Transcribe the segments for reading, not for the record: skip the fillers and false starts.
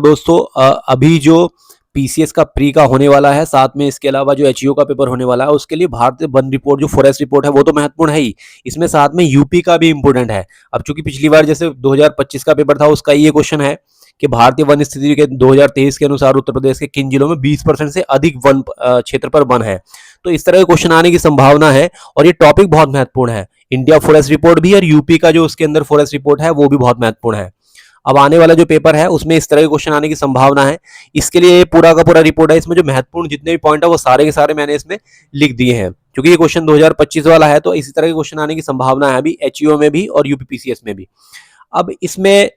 दोस्तों अभी जो पीसीएस का प्री का होने वाला है, साथ में इसके अलावा जो एचईओ का पेपर होने वाला है, उसके लिए भारतीय वन रिपोर्ट जो फॉरेस्ट रिपोर्ट है वो तो महत्वपूर्ण है ही, इसमें साथ में यूपी का भी इंपोर्टेंट है। अब चूंकि पिछली बार जैसे 2025 का पेपर था, उसका ये क्वेश्चन है कि भारतीय वन स्थिति के 2023 के अनुसार उत्तर प्रदेश के किन जिलों में 20% से अधिक वन क्षेत्र पर वन है। तो इस तरह के क्वेश्चन आने की संभावना है और ये टॉपिक बहुत महत्वपूर्ण है। इंडिया फॉरेस्ट रिपोर्ट भी और यूपी का जो उसके अंदर फॉरेस्ट रिपोर्ट है वो भी बहुत महत्वपूर्ण है। अब आने वाला जो पेपर है उसमें इस तरह के क्वेश्चन आने की संभावना है। इसके लिए ये पूरा का पूरा रिपोर्ट है, इसमें जो महत्वपूर्ण जितने भी पॉइंट है वो सारे के सारे मैंने इसमें लिख दिए हैं, क्योंकि ये क्वेश्चन 2025 वाला है, तो इसी तरह के क्वेश्चन आने की संभावना है अभी एचईओ में भी और यूपीपीसीएस में भी। अब इसमें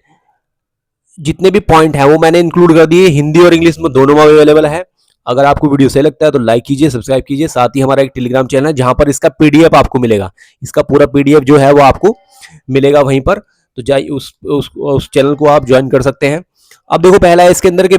जितने भी पॉइंट है वो मैंने इंक्लूड कर दिए, हिंदी और इंग्लिश में दोनों में अवेलेबल है। अगर आपको वीडियो सही लगता है तो लाइक कीजिए, सब्सक्राइब कीजिए। साथ ही हमारा एक टेलीग्राम चैनल है जहां पर इसका पीडीएफ आपको मिलेगा, इसका पूरा पीडीएफ जो है वो आपको मिलेगा वहीं पर, तो जाइए उस चैनल को आप ज्वाइन कर सकते हैं। अब देखो पहला है इसके अंदर के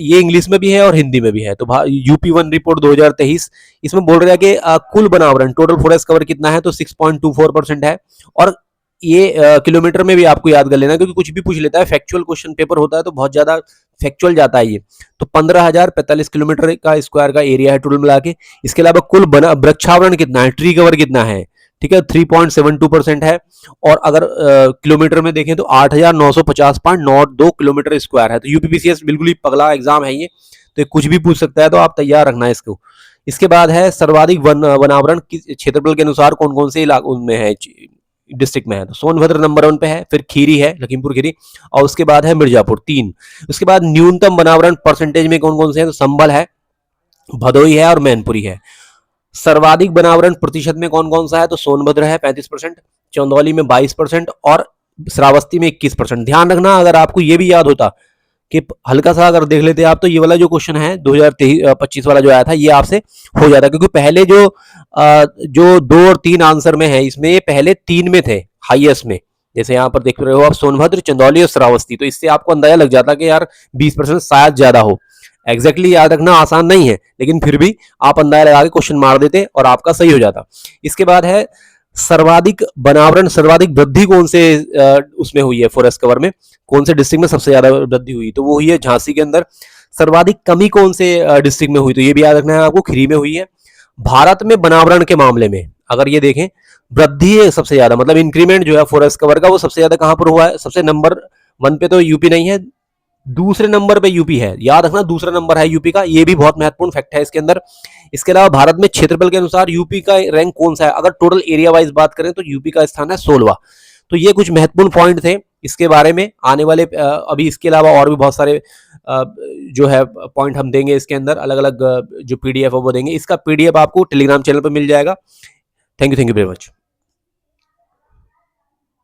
ये इंग्लिश में भी है और हिंदी में भी है। तो यूपी वन रिपोर्ट 2023 इसमें बोल रहा है कि कुल बनावरण टोटल फॉरेस्ट कवर कितना है, तो 6.24% है। और ये किलोमीटर में भी आपको याद कर लेना, क्योंकि कुछ भी पूछ लेता है, फैक्चुअल क्वेश्चन पेपर होता है तो बहुत ज्यादा फैक्चुअल जाता है ये। तो 15,045 किलोमीटर का स्क्वायर का एरिया है टोटल मिला के। इसके अलावा कुल वृक्षावरण कितना है, ट्री कवर कितना है, ठीक है, 3.72% है। और अगर किलोमीटर में देखें तो 8,950.92 किलोमीटर स्क्वायर है। तो यूपीपीसीएस बिल्कुल ही पगला एग्जाम है ये, तो कुछ भी पूछ सकता है, तो आप तैयार रखना है इसको। इसके बाद है सर्वाधिक वनावरण क्षेत्रफल के अनुसार कौन कौन से इलाकों में है, डिस्ट्रिक्ट में है। तो सोनभद्र नंबर 1 पे है, फिर खीरी है, लखीमपुर खीरी, और उसके बाद है मिर्जापुर 3। उसके बाद न्यूनतम वनावरण परसेंटेज में कौन कौन से हैं, तो संभल है, भदोई है और मैनपुरी है। सर्वाधिक वनावरण प्रतिशत में कौन कौन सा है, तो सोनभद्र है 35%, चंदौली में 22% और श्रावस्ती में 21%। ध्यान रखना, अगर आपको ये भी याद होता कि हल्का सा अगर देख लेते आप, तो ये वाला जो क्वेश्चन है 2025 वाला जो आया था ये आपसे हो जाता, क्योंकि पहले जो 2 और 3 आंसर में है, इसमें ये पहले 3 में थे हाईएस्ट में। जैसे यहाँ पर देख रहे हो आप, सोनभद्र, चंदौली और श्रावस्ती, तो इससे आपको अंदाजा लग जाता कि यार 20% शायद ज्यादा हो। एग्जैक्टली याद रखना आसान नहीं है, लेकिन फिर भी आप अंदाजा लगा के क्वेश्चन मार देते और आपका सही हो जाता। इसके बाद है सर्वाधिक वनावरण, सर्वाधिक वृद्धि कौन से उसमें हुई है, फॉरेस्ट कवर में कौन से डिस्ट्रिक्ट में सबसे ज्यादा वृद्धि हुई, तो वो हुई है झांसी के अंदर। सर्वाधिक कमी कौन से डिस्ट्रिक्ट में हुई, तो ये भी याद रखना है आपको, खीरी में हुई है। भारत में वनावरण के मामले में अगर ये देखें, वृद्धि है सबसे ज्यादा, मतलब इंक्रीमेंट जो है फॉरेस्ट कवर का वो सबसे ज्यादा कहां पर हुआ है, सबसे नंबर 1 पे तो यूपी नहीं है, दूसरे नंबर पे यूपी है। याद रखना, दूसरा नंबर है यूपी का, ये भी बहुत महत्वपूर्ण फैक्ट है इसके अंदर। इसके अलावा भारत में क्षेत्रफल के अनुसार यूपी का रैंक कौन सा है, अगर टोटल एरिया वाइज बात करें तो यूपी का स्थान है 16वां। तो ये कुछ महत्वपूर्ण पॉइंट थे इसके बारे में। आने वाले अभी इसके अलावा और भी बहुत सारे जो है पॉइंट हम देंगे इसके अंदर, अलग अलग जो पीडीएफ है वो देंगे। इसका पीडीएफ आपको टेलीग्राम चैनल पर मिल जाएगा। Thank you very much.